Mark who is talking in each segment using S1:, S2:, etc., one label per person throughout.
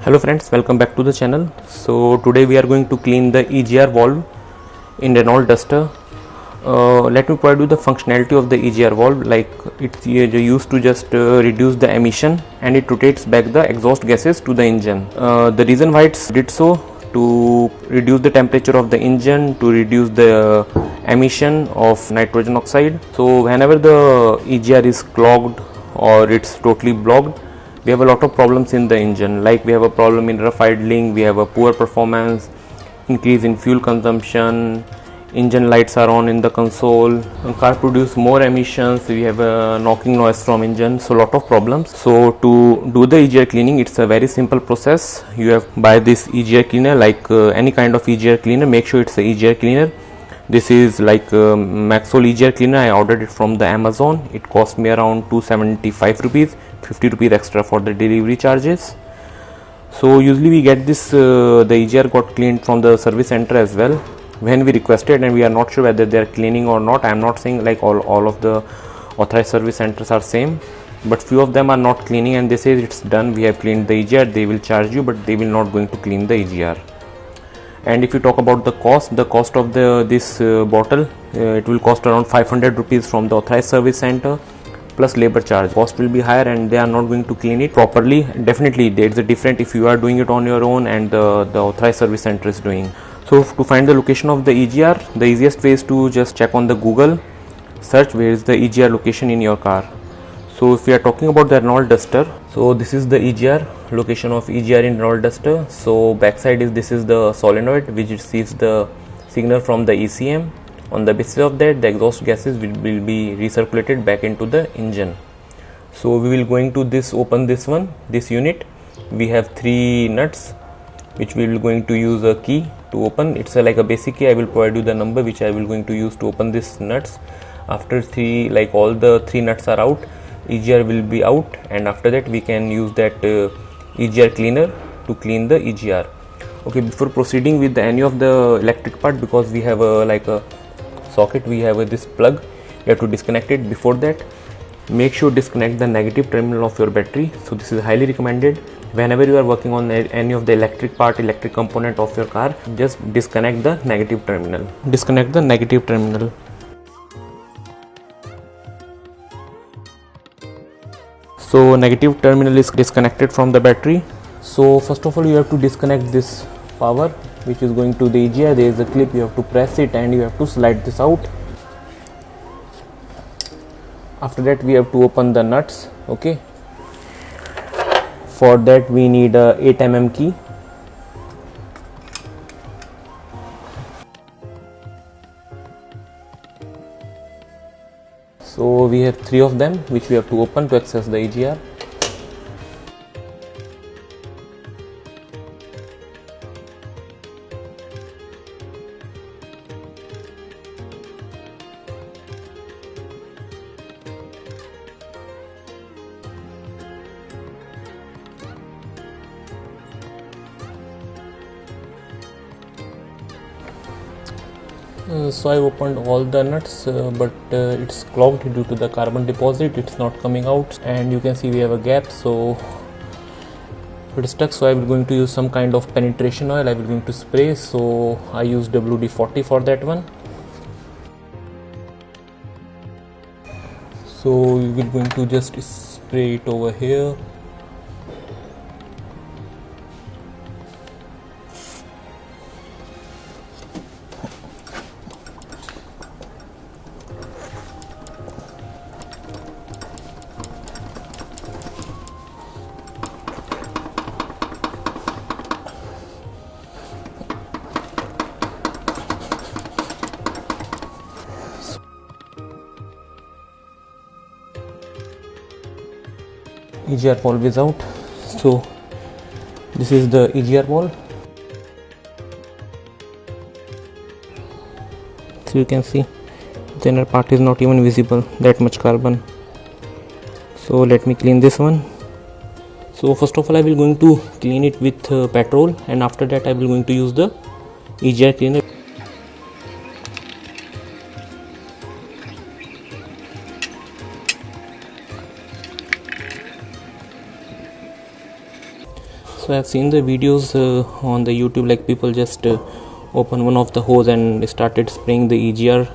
S1: Hello friends, welcome back to the channel. So today we are going to clean the EGR valve in Renault Duster. Let me provide you the functionality of the EGR valve. Like it's used to just reduce the emission, and it rotates back the exhaust gases to the engine. The reason why it's did so, to reduce the temperature of the engine, to reduce the emission of nitrogen oxide. So whenever the EGR is clogged or it's totally blocked, we have a lot of problems in the engine. Like we have a problem in rough idling, we have a poor performance, increase in fuel consumption, engine lights are on in the console, car produce more emissions, we have a knocking noise from engine, so lot of problems. So to do the EGR cleaning, it's a very simple process. You have buy this EGR cleaner, like any kind of EGR cleaner, make sure it's a EGR cleaner. This is like Maxol EGR cleaner. I ordered it from the Amazon. It cost me around 275 rupees, 50 rupees extra for the delivery charges. So usually we get this the EGR got cleaned from the service center as well when we requested, and we are not sure whether they are cleaning or not. I am not saying like all of the authorized service centers are same, but few of them are not cleaning and they say it's done, we have cleaned the EGR. They will charge you, but they will not going to clean the EGR. And if you talk about the cost of this bottle, it will cost around 500 rupees from the authorized service center plus labor charge. Cost will be higher and they are not going to clean it properly. Definitely there is a difference if you are doing it on your own and the authorized service center is doing. So to find the location of the EGR, the easiest way is to just check on the Google, search where is the EGR location in your car. So if we are talking about the Renault Duster, so this is the EGR location of EGR in Renault Duster. So backside is this is the solenoid which receives the signal from the ECM. On the basis of that, the exhaust gases will be recirculated back into the engine. So we will going to open this unit. We have 3 nuts which we will going to use a key to open. It's like a basic key. I will provide you the number which I will going to use to open this nuts. After all the 3 nuts are out, EGR will be out, and after that we can use that EGR cleaner to clean the EGR. Okay, before proceeding with any of the electric part, because we have a socket, we have this plug, you have to disconnect it. Before that, make sure disconnect the negative terminal of your battery. So this is highly recommended whenever you are working on any of the electric component of your car. Just disconnect the negative terminal. So negative terminal is disconnected from the battery. So first of all, you have to disconnect this power which is going to the EGR. There is a clip, you have to press it and you have to slide this out. After that we have to open the nuts. Okay, for that we need a 8 mm key. So we have 3 of them which we have to open to access the EGR. So I opened all the nuts, but it's clogged due to the carbon deposit. It's not coming out, and you can see we have a gap, so it's stuck. So I will going to use some kind of penetration oil. I will going to spray. So I use WD-40 for that one. So we will going to just spray it over here. EGR valve is out. So this is the EGR valve. So you can see the inner part is not even visible, that much carbon. So let me clean this one. So first of all I will going to clean it with petrol, and after that I will going to use the EGR cleaner. So I've seen the videos on the YouTube, like people just open one of the hose and started spraying the EGR.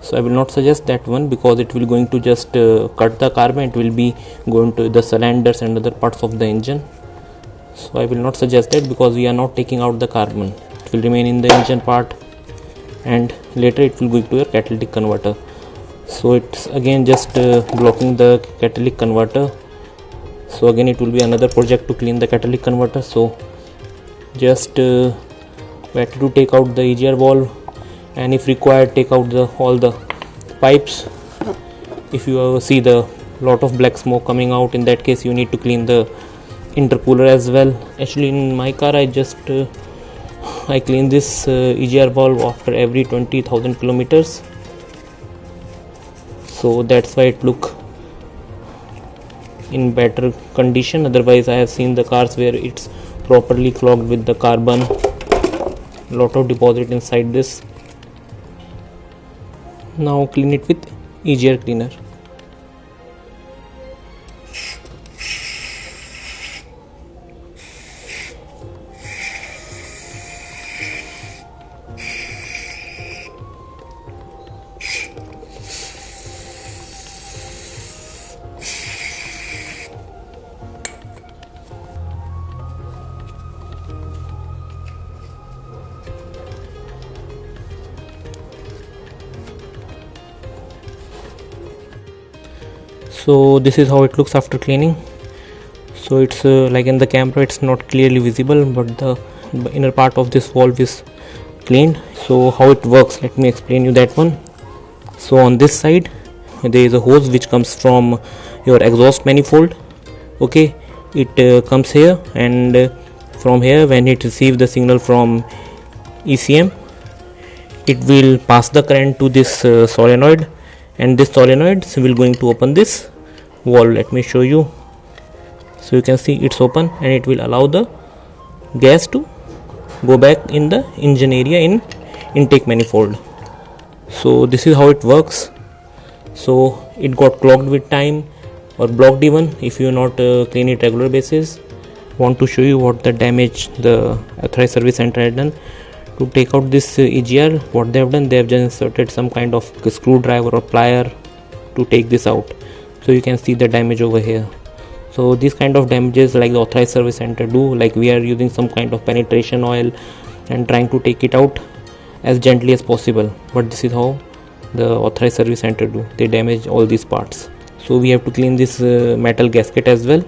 S1: So I will not suggest that one, because it will going to just cut the carbon. It will be going to the cylinders and other parts of the engine. So I will not suggest that, because we are not taking out the carbon. It will remain in the engine part, and later it will go to your catalytic converter. So it's again just blocking the catalytic converter. So again it will be another project to clean the catalytic converter. So just better to take out the EGR valve, and if required take out all the pipes. If you see the lot of black smoke coming out, in that case you need to clean the intercooler as well. Actually in my car I clean this EGR valve after every 20,000 kilometers. So that's why it look in better condition. Otherwise I have seen the cars where it's properly clogged with the carbon, lot of deposit inside this. Now clean it with EGR cleaner. So this is how it looks after cleaning. So it's like in the camera it's not clearly visible, but the inner part of this valve is cleaned. So how it works, let me explain you that one. So on this side there is a hose which comes from your exhaust manifold. Okay, it comes here, and from here when it receives the signal from ECM, it will pass the current to this solenoid, and this solenoid will going to open this valve. Let me show you. So you can see it's open, and it will allow the gas to go back in the engine area in intake manifold. So this is how it works. So it got clogged with time or blocked even if you not clean it regular basis. Want to show you what the damage the authorized service center had done to take out this EGR. What they have done, they have just inserted some kind of screwdriver or plier to take this out. So you can see the damage over here. So these kind of damages, like the authorized service center do, like we are using some kind of penetration oil and trying to take it out as gently as possible, but this is how the authorized service center do. They damage all these parts. So we have to clean this metal gasket as well.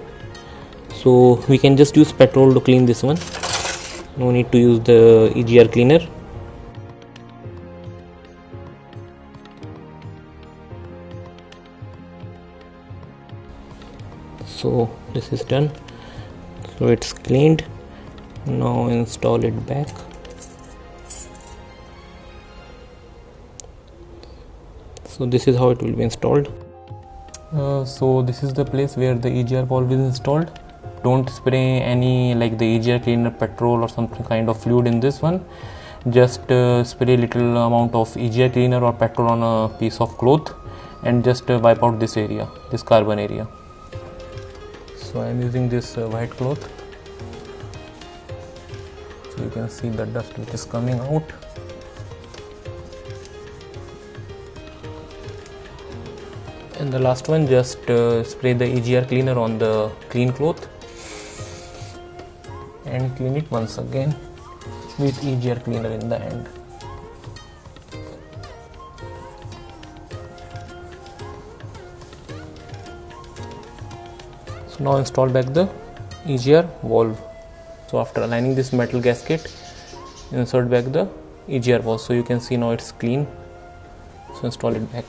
S1: So we can just use petrol to clean this one. No need to use the EGR cleaner. So this is done. So it's cleaned. Now install it back. So this is how it will be installed. So this is the place where the EGR valve is installed. Don't spray any like the EGR cleaner petrol or something kind of fluid in this one. Just spray little amount of EGR cleaner or petrol on a piece of cloth and just wipe out this area, this carbon area. So I am using this white cloth. So you can see the dust which is coming out. And the last one, just spray the EGR cleaner on the clean cloth and clean it once again with EGR cleaner in the hand. So now install back the EGR valve. So after aligning this metal gasket, insert back the EGR valve. So you can see now it's clean. So install it back.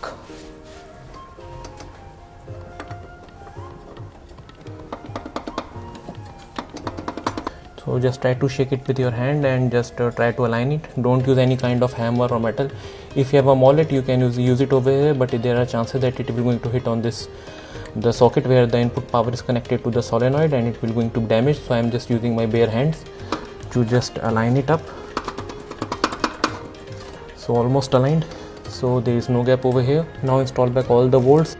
S1: So just try to shake it with your hand and just try to align it. Don't use any kind of hammer or metal. If you have a mallet, you can use it over here, but there are chances that it will going to hit on this the socket where the input power is connected to the solenoid, and it will going to damage. So I am just using my bare hands to just align it up. So almost aligned. So there is no gap over here. Now install back all the bolts.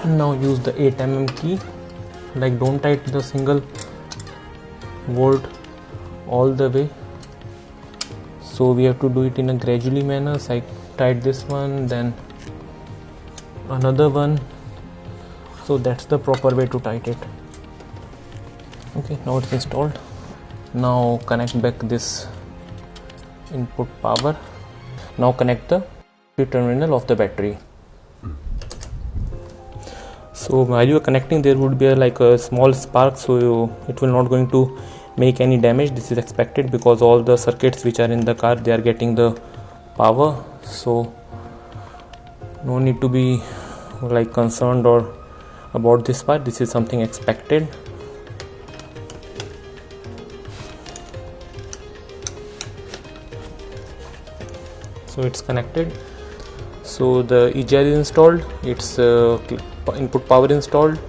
S1: Now use the 8 mm key, like don't tight the single bolt all the way, so we have to do it in a gradually manner. So I tied this one, then another one, so that's the proper way to tight it. Okay, now it's installed. Now connect back this input power. Now connect the terminal of the battery. So while you are connecting, there would be like a small spark, so it will not going to make any damage. This is expected because all the circuits which are in the car, they are getting the power, so no need to be like concerned or about this part. This is something expected. So it's connected. So the EGR is installed, its input power installed,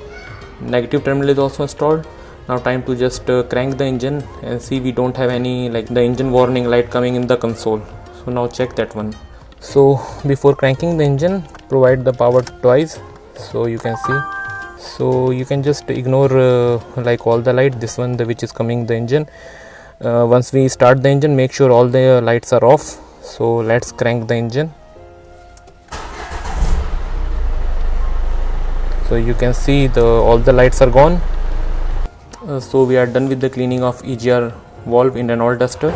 S1: negative terminal is also installed. Now time to just crank the engine and see we don't have any like the engine warning light coming in the console. So now check that one. So before cranking the engine, provide the power twice, so you can see. So you can just ignore like all the light, this one which is coming the engine. Once we start the engine, make sure all the lights are off. So let's crank the engine. So you can see all the lights are gone. So we are done with the cleaning of EGR valve in Renault Duster.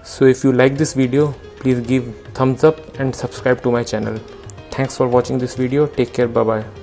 S1: So if you like this video, please give thumbs up and subscribe to my channel. Thanks for watching this video. Take care. Bye bye.